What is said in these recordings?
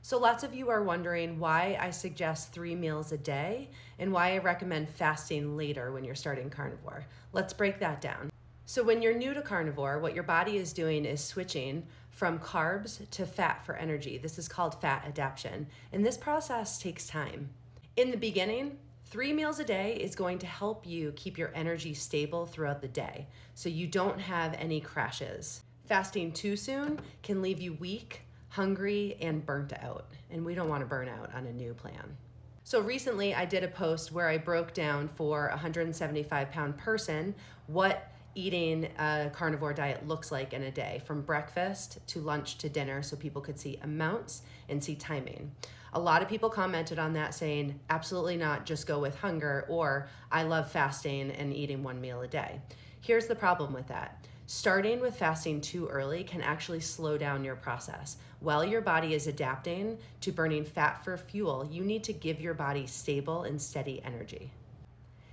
So lots of you are wondering why I suggest 3 meals a day and why I recommend fasting later when you're starting carnivore. Let's break that down. So when you're new to carnivore, what your body is doing is switching from carbs to fat for energy. This is called fat adaptation, and this process takes time. In the beginning, 3 meals a day is going to help you keep your energy stable throughout the day so you don't have any crashes. Fasting too soon can leave you weak, hungry, and burnt out, and we don't want to burn out on a new plan. So recently I did a post where I broke down for a 175-pound person what eating a carnivore diet looks like in a day, from breakfast to lunch to dinner, so people could see amounts and see timing. A lot of people commented on that saying, absolutely not, just go with hunger, or I love fasting and eating 1 meal a day. Here's the problem with that. Starting with fasting too early can actually slow down your process. While your body is adapting to burning fat for fuel, you need to give your body stable and steady energy.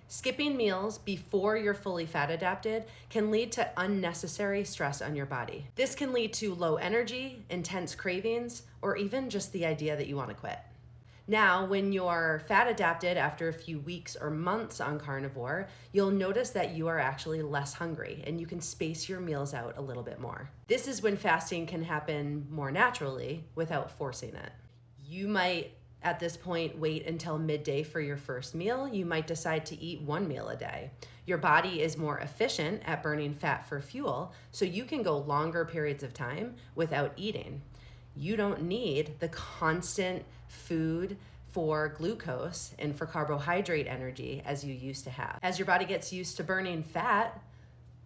Skipping meals before you're fully fat adapted can lead to unnecessary stress on your body. This can lead to low energy, intense cravings, or even just the idea that you want to quit. Now, when you're fat adapted after a few weeks or months on carnivore, you'll notice that you are actually less hungry and you can space your meals out a little bit more. This is when fasting can happen more naturally without forcing it. You might, at this point, wait until midday for your first meal. You might decide to eat 1 meal a day. Your body is more efficient at burning fat for fuel, so you can go longer periods of time without eating. You don't need the constant food for glucose and for carbohydrate energy as you used to have. As your body gets used to burning fat,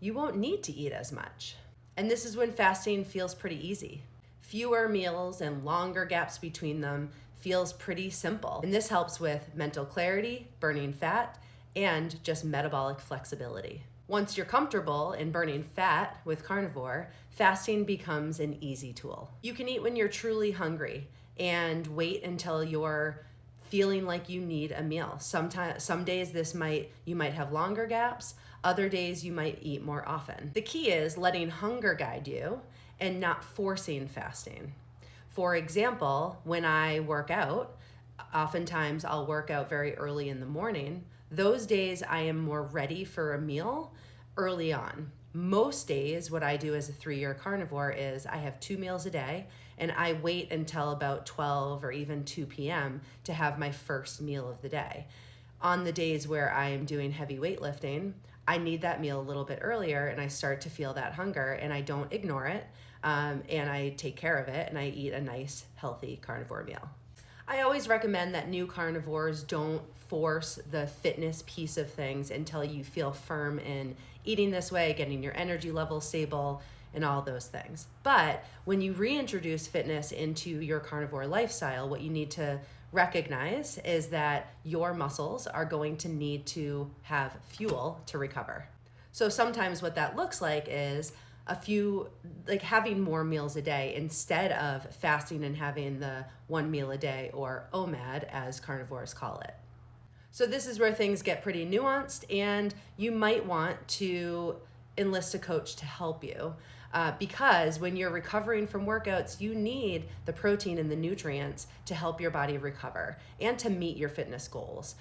you won't need to eat as much. And this is when fasting feels pretty easy. Fewer meals and longer gaps between them feels pretty simple. And this helps with mental clarity, burning fat, and just metabolic flexibility. Once you're comfortable in burning fat with carnivore, fasting becomes an easy tool. You can eat when you're truly hungry and wait until you're feeling like you need a meal. Some days you might have longer gaps, other days you might eat more often. The key is letting hunger guide you and not forcing fasting. For example, when I work out, oftentimes I'll work out very early in the morning. Those days I am more ready for a meal early on. Most days, what I do as a 3-year carnivore is I have 2 meals a day and I wait until about 12 or even 2 p.m. to have my first meal of the day. On the days where I am doing heavy weightlifting, I need that meal a little bit earlier and I start to feel that hunger and I don't ignore it, and I take care of it and I eat a nice, healthy carnivore meal. I always recommend that new carnivores don't force the fitness piece of things until you feel firm in eating this way, getting your energy level stable, and all those things. But when you reintroduce fitness into your carnivore lifestyle, what you need to recognize is that your muscles are going to need to have fuel to recover. So sometimes what that looks like is having more meals a day instead of fasting and having the 1 meal a day, or OMAD as carnivores call it. So this is where things get pretty nuanced, and you might want to enlist a coach to help you because when you're recovering from workouts, you need the protein and the nutrients to help your body recover and to meet your fitness goals.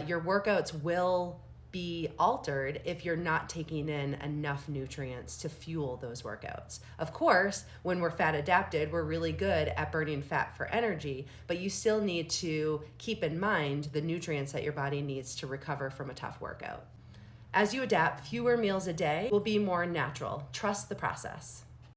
Your workouts will be altered if you're not taking in enough nutrients to fuel those workouts. Of course, when we're fat adapted, we're really good at burning fat for energy, but you still need to keep in mind the nutrients that your body needs to recover from a tough workout. As you adapt, fewer meals a day will be more natural. Trust the process.